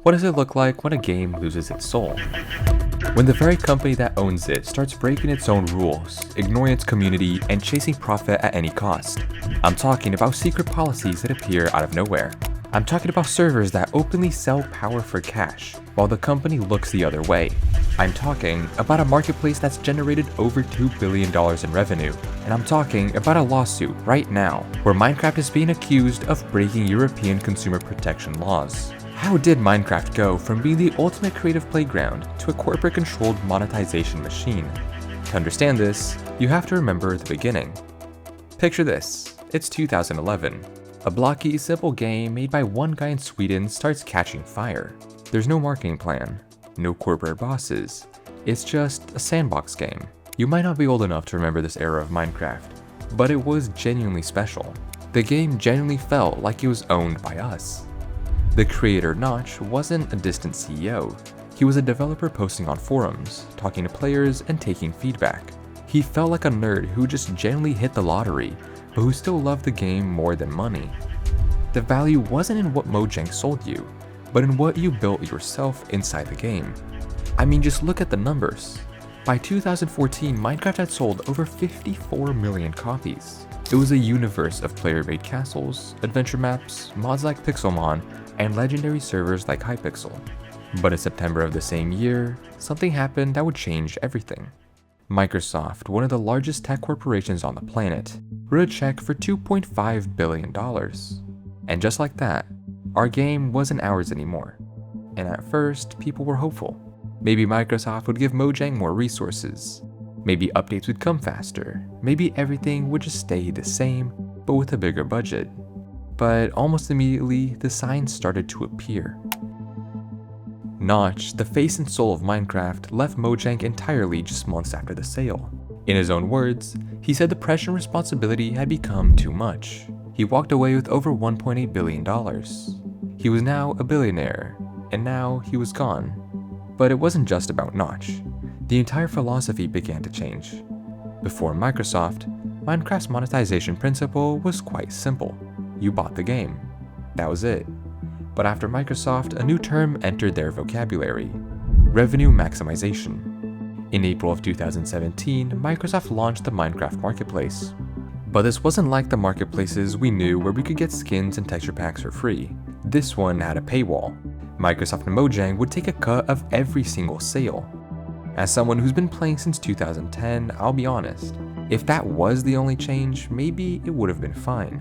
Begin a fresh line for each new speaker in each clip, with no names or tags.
What does it look like when a game loses its soul? When the very company that owns it starts breaking its own rules, ignoring its community, and chasing profit at any cost. I'm talking about secret policies that appear out of nowhere. I'm talking about servers that openly sell power for cash, while the company looks the other way. I'm talking about a marketplace that's generated over $2 billion in revenue, and I'm talking about a lawsuit right now where Minecraft is being accused of breaking European consumer protection laws. How did Minecraft go from being the ultimate creative playground to a corporate-controlled monetization machine? To understand this, you have to remember the beginning. Picture this, it's 2011. A blocky, simple game made by one guy in Sweden starts catching fire. There's no marketing plan, no corporate bosses, it's just a sandbox game. You might not be old enough to remember this era of Minecraft, but it was genuinely special. The game genuinely felt like it was owned by us. The creator, Notch, wasn't a distant CEO. He was a developer posting on forums, talking to players, and taking feedback. He felt like a nerd who just genuinely hit the lottery, but who still loved the game more than money. The value wasn't in what Mojang sold you, but in what you built yourself inside the game. I mean, just look at the numbers. By 2014, Minecraft had sold over 54 million copies. It was a universe of player-made castles, adventure maps, mods like Pixelmon, and legendary servers like Hypixel. But in September of the same year, something happened that would change everything. Microsoft, one of the largest tech corporations on the planet, wrote a check for $2.5 billion. And just like that, our game wasn't ours anymore. And at first, people were hopeful. Maybe Microsoft would give Mojang more resources. Maybe updates would come faster. Maybe everything would just stay the same, but with a bigger budget. But almost immediately, the signs started to appear. Notch, the face and soul of Minecraft, left Mojang entirely just months after the sale. In his own words, he said the pressure and responsibility had become too much. He walked away with over $1.8 billion. He was now a billionaire, and now he was gone. But it wasn't just about Notch. The entire philosophy began to change. Before Microsoft, Minecraft's monetization principle was quite simple. You bought the game. That was it. But after Microsoft, a new term entered their vocabulary: revenue maximization. In April of 2017, Microsoft launched the Minecraft Marketplace. But this wasn't like the marketplaces we knew where we could get skins and texture packs for free. This one had a paywall. Microsoft and Mojang would take a cut of every single sale. As someone who's been playing since 2010, I'll be honest, if that was the only change, maybe it would have been fine.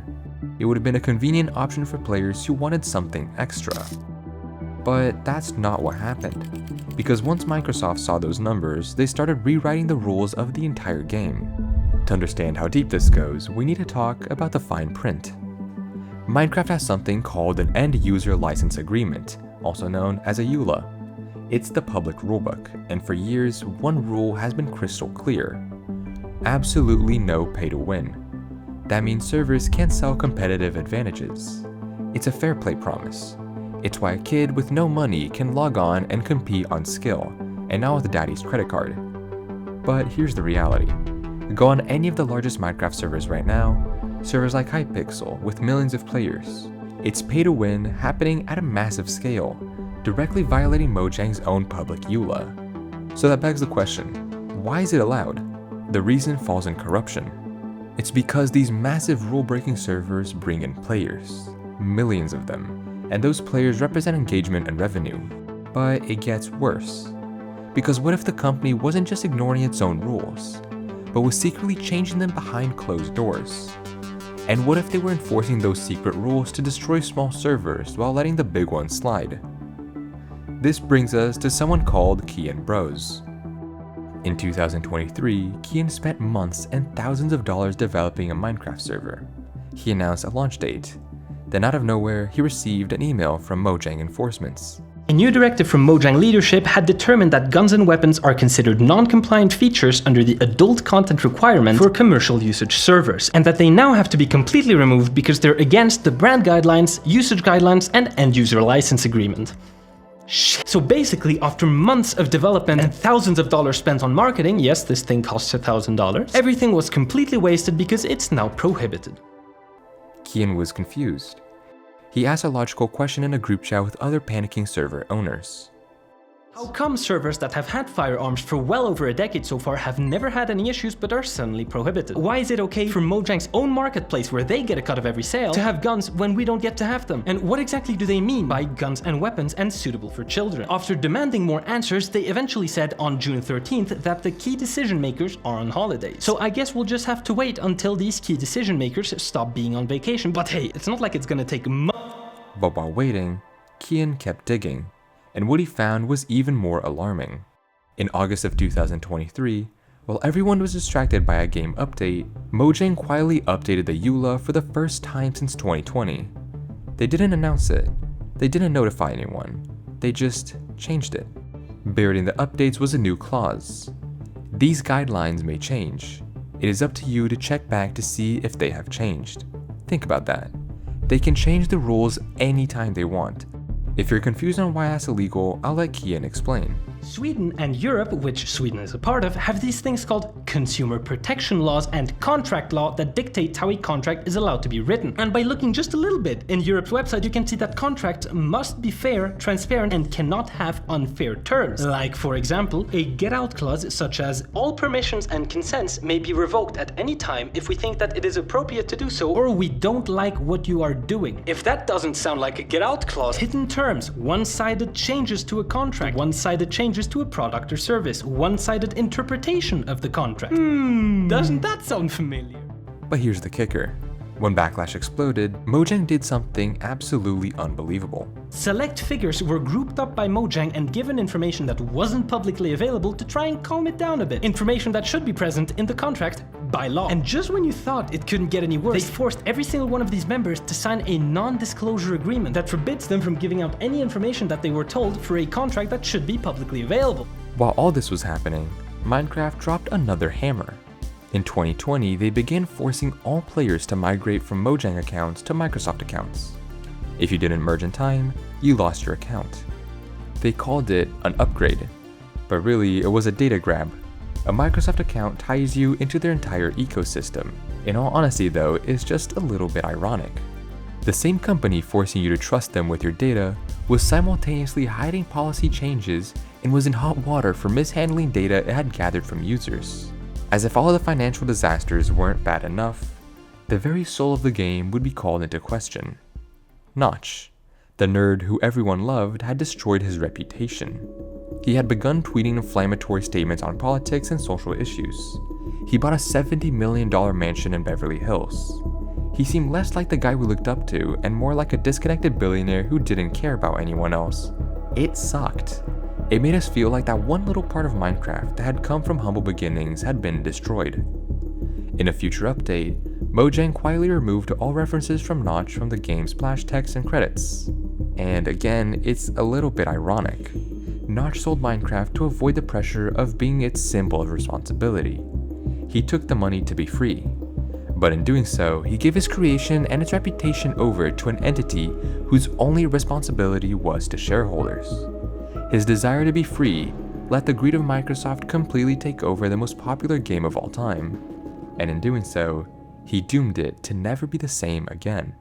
It would have been a convenient option for players who wanted something extra. But that's not what happened, because once Microsoft saw those numbers, they started rewriting the rules of the entire game. To understand how deep this goes, we need to talk about the fine print. Minecraft has something called an End-User License Agreement, also known as a EULA. It's the public rulebook, and for years, one rule has been crystal clear: absolutely no pay to win. That means servers can't sell competitive advantages. It's a fair play promise. It's why a kid with no money can log on and compete on skill, and not with daddy's credit card. But here's the reality. Go on any of the largest Minecraft servers right now, servers like Hypixel with millions of players. It's pay to win happening at a massive scale, directly violating Mojang's own public EULA. So that begs the question, why is it allowed? The reason falls in corruption. It's because these massive rule-breaking servers bring in players, millions of them, and those players represent engagement and revenue. But it gets worse. Because what if the company wasn't just ignoring its own rules, but was secretly changing them behind closed doors? And what if they were enforcing those secret rules to destroy small servers while letting the big ones slide? This brings us to someone called Kian Brose. In 2023, Kian spent months and thousands of dollars developing a Minecraft server. He announced a launch date. Then out of nowhere, he received an email from Mojang enforcements.
A new directive from Mojang leadership had determined that guns and weapons are considered non-compliant features under the adult content requirement for commercial usage servers, and that they now have to be completely removed because they're against the brand guidelines, usage guidelines, and end-user license agreement. So basically, after months of development and thousands of dollars spent on marketing, yes, this thing costs $1,000, everything was completely wasted because it's now prohibited.
Kian was confused. He asked a logical question in a group chat with other panicking server owners.
How come servers that have had firearms for well over a decade so far have never had any issues but are suddenly prohibited? Why is it okay for Mojang's own marketplace, where they get a cut of every sale, to have guns when we don't get to have them? And what exactly do they mean by guns and weapons and suitable for children? After demanding more answers, they eventually said on June 13th that the key decision makers are on holiday. So I guess we'll just have to wait until these key decision makers stop being on vacation. But hey, it's not like it's gonna take months.
But while waiting, Kian kept digging, and what he found was even more alarming. In August of 2023, while everyone was distracted by a game update, Mojang quietly updated the EULA for the first time since 2020. They didn't announce it, they didn't notify anyone, they just changed it. Buried in the updates was a new clause. These guidelines may change. It is up to you to check back to see if they have changed. Think about that. They can change the rules anytime they want. If you're confused on why that's illegal, I'll let Kian explain.
Sweden and Europe, which Sweden is a part of, have these things called consumer protection laws and contract law that dictate how a contract is allowed to be written. And by looking just a little bit in Europe's website, you can see that contracts must be fair, transparent, and cannot have unfair terms. Like, for example, a get-out clause such as all permissions and consents may be revoked at any time if we think that it is appropriate to do so, or we don't like what you are doing. If that doesn't sound like a get-out clause, hidden terms, one-sided changes to a contract, one-sided changes to a product or service, one-sided interpretation of the contract. Doesn't that sound familiar?
But here's the kicker. When Backlash exploded, Mojang did something absolutely unbelievable.
Select figures were grouped up by Mojang and given information that wasn't publicly available to try and calm it down a bit. Information that should be present in the contract by law. And just when you thought it couldn't get any worse, they forced every single one of these members to sign a non-disclosure agreement that forbids them from giving out any information that they were told for a contract that should be publicly available.
While all this was happening, Minecraft dropped another hammer. In 2020, they began forcing all players to migrate from Mojang accounts to Microsoft accounts. If you didn't merge in time, you lost your account. They called it an upgrade, but really it was a data grab. A Microsoft account ties you into their entire ecosystem. In all honesty though, it's just a little bit ironic. The same company forcing you to trust them with your data was simultaneously hiding policy changes and was in hot water for mishandling data it had gathered from users. As if all the financial disasters weren't bad enough, the very soul of the game would be called into question. Notch, the nerd who everyone loved, had destroyed his reputation. He had begun tweeting inflammatory statements on politics and social issues. He bought a $70 million mansion in Beverly Hills. He seemed less like the guy we looked up to and more like a disconnected billionaire who didn't care about anyone else. It sucked. It made us feel like that one little part of Minecraft that had come from humble beginnings had been destroyed. In a future update, Mojang quietly removed all references from Notch from the game's splash text and credits. And again, it's a little bit ironic. Notch sold Minecraft to avoid the pressure of being its symbol of responsibility. He took the money to be free. But in doing so, he gave his creation and its reputation over to an entity whose only responsibility was to shareholders. His desire to be free let the greed of Microsoft completely take over the most popular game of all time, and in doing so, he doomed it to never be the same again.